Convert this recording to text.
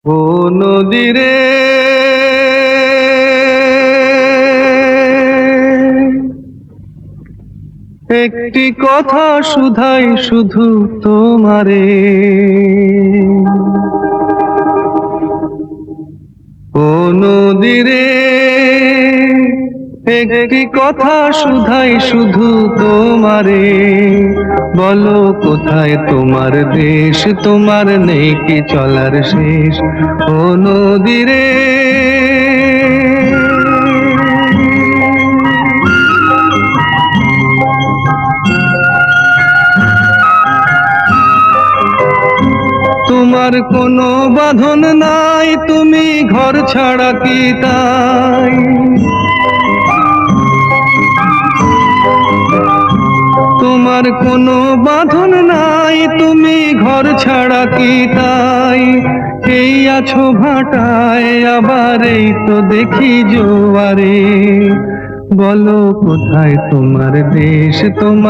ও নদীরে একটি কথা শুধাই শুধু তোমারে। ও নদীরে একটি কথা শুধাই শুধু তোমারে। বলো কোথায় তোমার দেশ, তোমার নেই কি চলার শেষ। ও নদীরে তোমার কোনো বাঁধন নাই, তুমি ঘর ছাড়া কি তাই। তোমার কোনো বাঁধন নাই, তুমি ঘর ছাড়া কি তাই। এই আছো ভাটায়, আবার এই তো দেখি জোয়ারে। বলো কোথায় তোমার দেশ, তোমার